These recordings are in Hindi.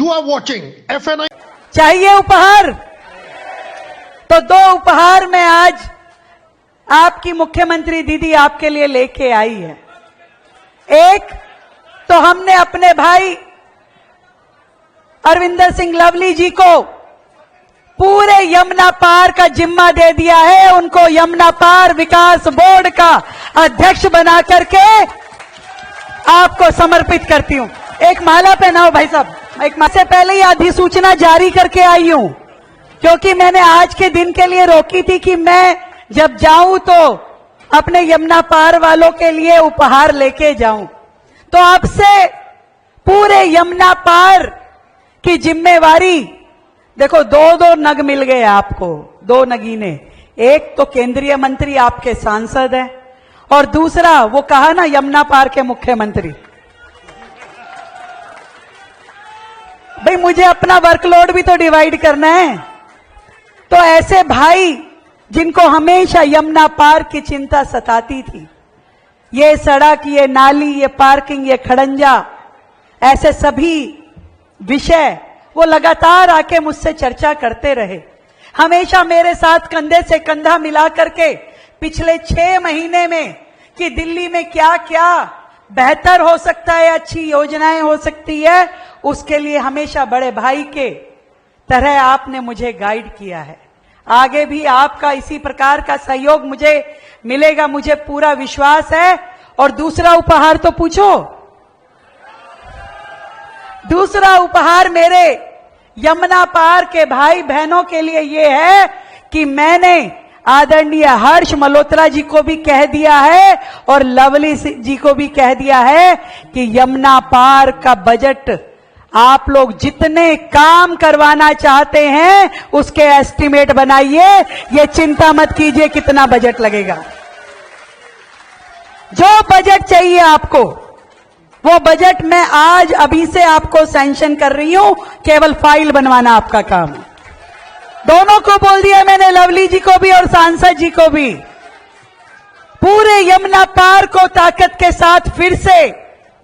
You are watching FNI. चाहिए उपहार, तो दो उपहार मैं आज आपकी मुख्यमंत्री दीदी आपके लिए लेके आई है। एक तो हमने अपने भाई अरविंदर सिंह लवली जी को पूरे यमुना पार का जिम्मा दे दिया है। उनको यमुना पार विकास बोर्ड का अध्यक्ष बना करके आपको समर्पित करती हूं। एक माला पहनाओ भाई साहब। एक माह से पहले ही अधिसूचना जारी करके आई हूं, क्योंकि मैंने आज के दिन के लिए रोकी थी कि मैं जब जाऊं तो अपने यमुना पार वालों के लिए उपहार लेके जाऊं। तो आपसे पूरे यमुना पार की जिम्मेवारी, देखो दो नग मिल गए आपको, दो नगीने। एक तो केंद्रीय मंत्री आपके सांसद है, और दूसरा वो कहा ना यमुना पार के मुख्यमंत्री। भाई मुझे अपना वर्कलोड भी तो डिवाइड करना है। तो ऐसे भाई जिनको हमेशा यमुना पार की चिंता सताती थी, ये सड़क, ये नाली, ये पार्किंग, ये खड़ंजा, ऐसे सभी विषय वो लगातार आके मुझसे चर्चा करते रहे। हमेशा मेरे साथ कंधे से कंधा मिला करके पिछले 6 महीने में कि दिल्ली में क्या क्या बेहतर हो सकता है, अच्छी योजनाएं हो सकती है, उसके लिए हमेशा बड़े भाई के तरह आपने मुझे गाइड किया है। आगे भी आपका इसी प्रकार का सहयोग मुझे मिलेगा, मुझे पूरा विश्वास है। और दूसरा उपहार तो पूछो। दूसरा उपहार मेरे यमुना पार के भाई बहनों के लिए ये है कि मैंने आदरणीय हर्ष मल्होत्रा जी को भी कह दिया है और लवली जी को भी कह दिया है कि यमुना पार का बजट आप लोग जितने काम करवाना चाहते हैं उसके एस्टीमेट बनाइए। ये चिंता मत कीजिए कितना बजट लगेगा। जो बजट चाहिए आपको वो बजट मैं आज अभी से आपको सैंक्शन कर रही हूं, केवल फाइल बनवाना आपका काम है। दोनों को बोल दिया मैंने, लवली जी को भी और सांसद जी को भी। पूरे यमुना पार को ताकत के साथ फिर से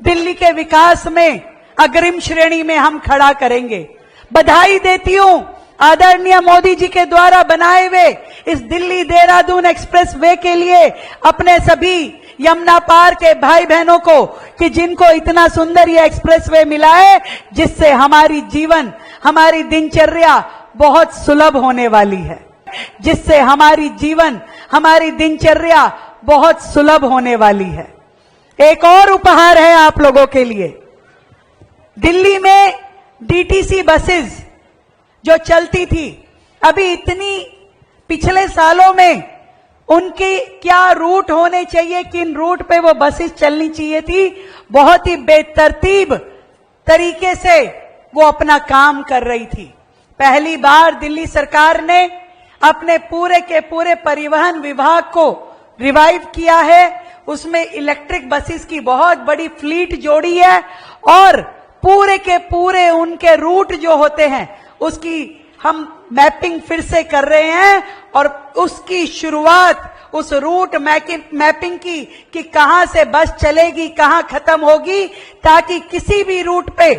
दिल्ली के विकास में अग्रिम श्रेणी में हम खड़ा करेंगे। बधाई देती हूं आदरणीय मोदी जी के द्वारा बनाए हुए इस दिल्ली देहरादून एक्सप्रेस वे के लिए अपने सभी यमुना पार के भाई बहनों को कि जिनको इतना सुंदर ये एक्सप्रेस वे मिला है, जिससे हमारी जीवन, हमारी दिनचर्या बहुत सुलभ होने वाली है, जिससे हमारी जीवन, हमारी दिनचर्या बहुत सुलभ होने वाली है। एक और उपहार है आप लोगों के लिए। दिल्ली में डीटीसी बसेस जो चलती थी, अभी इतनी पिछले सालों में उनकी क्या रूट होने चाहिए, किन रूट पे वो बसेस चलनी चाहिए थी, बहुत ही बेतरतीब तरीके से वो अपना काम कर रही थी। पहली बार दिल्ली सरकार ने अपने पूरे के पूरे परिवहन विभाग को रिवाइव किया है। उसमें इलेक्ट्रिक बसेस की बहुत बड़ी फ्लीट जोड़ी है और पूरे के पूरे उनके रूट जो होते हैं उसकी हम मैपिंग फिर से कर रहे हैं और उसकी शुरुआत उस रूट मैपिंग की कि कहां से बस चलेगी, कहां खत्म होगी, ताकि किसी भी रूट पे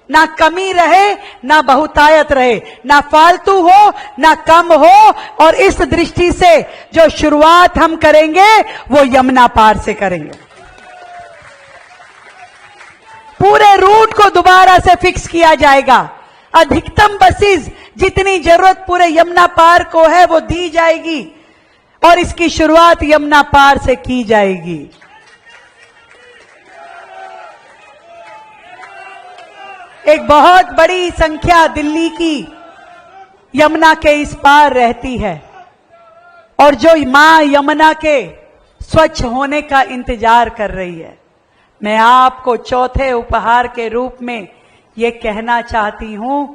ना कमी रहे, ना बहुतायत रहे, ना फालतू हो, ना कम हो। और इस दृष्टि से जो शुरुआत हम करेंगे वो यमुना पार से करेंगे। पूरे रूट को दोबारा से फिक्स किया जाएगा। अधिकतम बसेस जितनी जरूरत पूरे यमुना पार को है वो दी जाएगी और इसकी शुरुआत यमुना पार से की जाएगी। एक बहुत बड़ी संख्या दिल्ली की यमुना के इस पार रहती है और जो मां यमुना के स्वच्छ होने का इंतजार कर रही है। मैं आपको चौथे उपहार के रूप में ये कहना चाहती हूं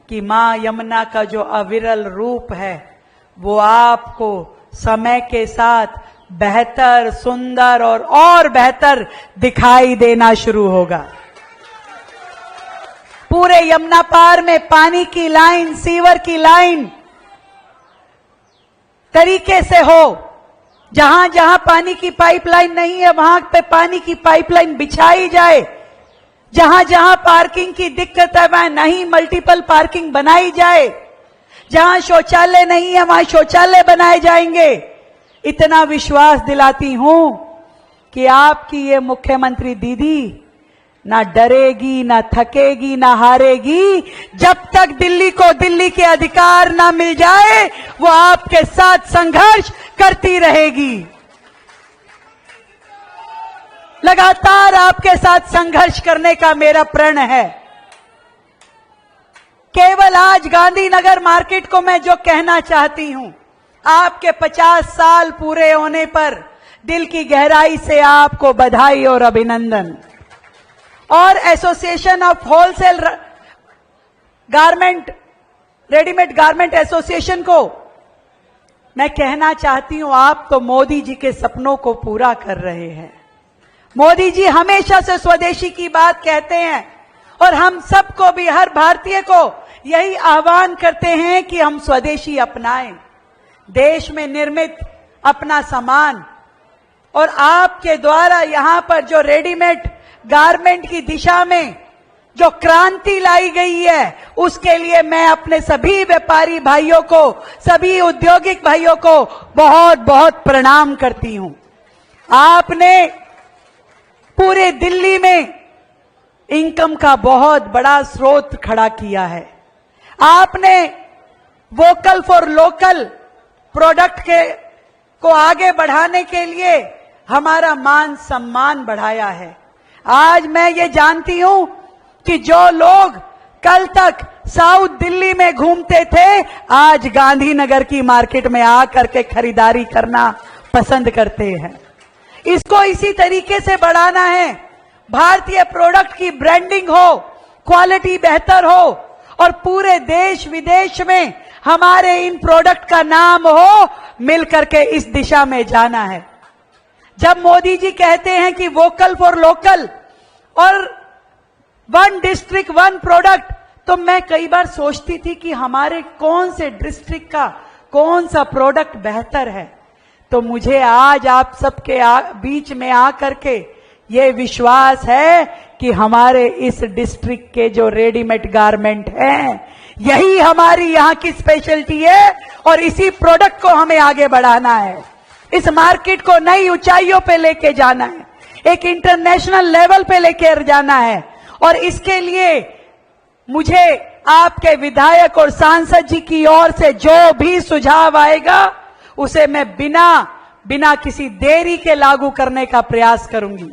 कि मां यमुना का जो अविरल रूप है वो आपको समय के साथ बेहतर, सुंदर और बेहतर दिखाई देना शुरू होगा। पूरे यमुना पार में पानी की लाइन, सीवर की लाइन तरीके से हो। जहां जहां पानी की पाइपलाइन नहीं है वहां पे पानी की पाइपलाइन बिछाई जाए। जहां जहां पार्किंग की दिक्कत है वहां नहीं मल्टीपल पार्किंग बनाई जाए, जहां शौचालय नहीं है वहां शौचालय बनाए जाएंगे। इतना विश्वास दिलाती हूं कि आपकी ये मुख्यमंत्री दीदी ना डरेगी, ना थकेगी, ना हारेगी। जब तक दिल्ली को दिल्ली के अधिकार ना मिल जाए वो आपके साथ संघर्ष करती रहेगी। लगातार आपके साथ संघर्ष करने का मेरा प्रण है। केवल आज गांधीनगर मार्केट को मैं जो कहना चाहती हूं, आपके 50 साल पूरे होने पर दिल की गहराई से आपको बधाई और अभिनंदन। और association of wholesale garment, readymade garment association को मैं कहना चाहती हूं, आप तो मोदी जी के सपनों को पूरा कर रहे हैं। मोदी जी हमेशा से स्वदेशी की बात कहते हैं और हम सबको भी, हर भारतीय को यही आह्वान करते हैं कि हम स्वदेशी अपनाएं, देश में निर्मित अपना सामान। और आपके द्वारा यहां पर जो रेडीमेड गारमेंट की दिशा में जो क्रांति लाई गई है, उसके लिए मैं अपने सभी व्यापारी भाइयों को, सभी औद्योगिक भाइयों को बहुत बहुत प्रणाम करती हूं। आपने पूरे दिल्ली में इनकम का बहुत बड़ा स्रोत खड़ा किया है। आपने वोकल फॉर लोकल प्रोडक्ट को आगे बढ़ाने के लिए हमारा मान सम्मान बढ़ाया है। आज मैं ये जानती हूं कि जो लोग कल तक साउथ दिल्ली में घूमते थे, आज गांधीनगर की मार्केट में आकर के खरीदारी करना पसंद करते हैं। इसको इसी तरीके से बढ़ाना है। भारतीय प्रोडक्ट की ब्रांडिंग हो, क्वालिटी बेहतर हो और पूरे देश विदेश में हमारे इन प्रोडक्ट का नाम हो, मिलकर के इस दिशा में जाना है। जब मोदी जी कहते हैं कि वोकल फॉर लोकल और वन डिस्ट्रिक्ट वन प्रोडक्ट, तो मैं कई बार सोचती थी कि हमारे कौन से डिस्ट्रिक्ट का कौन सा प्रोडक्ट बेहतर है। तो मुझे आज आप सबके बीच में आकर के ये विश्वास है कि हमारे इस डिस्ट्रिक्ट के जो रेडीमेड गारमेंट हैं, यही हमारी यहाँ की स्पेशलिटी है और इसी प्रोडक्ट को हमें आगे बढ़ाना है। इस मार्केट को नई ऊंचाइयों पे लेके जाना है, एक इंटरनेशनल लेवल पे लेके जाना है। और इसके लिए मुझे आपके विधायक और सांसद जी की ओर से जो भी सुझाव आएगा उसे मैं बिना किसी देरी के लागू करने का प्रयास करूंगी।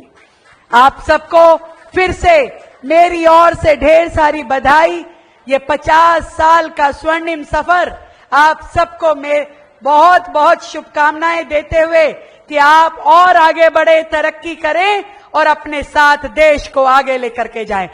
आप सबको फिर से मेरी ओर से ढेर सारी बधाई। ये 50 साल का स्वर्णिम सफर आप सबको मैं बहुत बहुत शुभकामनाएं देते हुए कि आप और आगे बढ़े, तरक्की करें और अपने साथ देश को आगे लेकर के जाएं।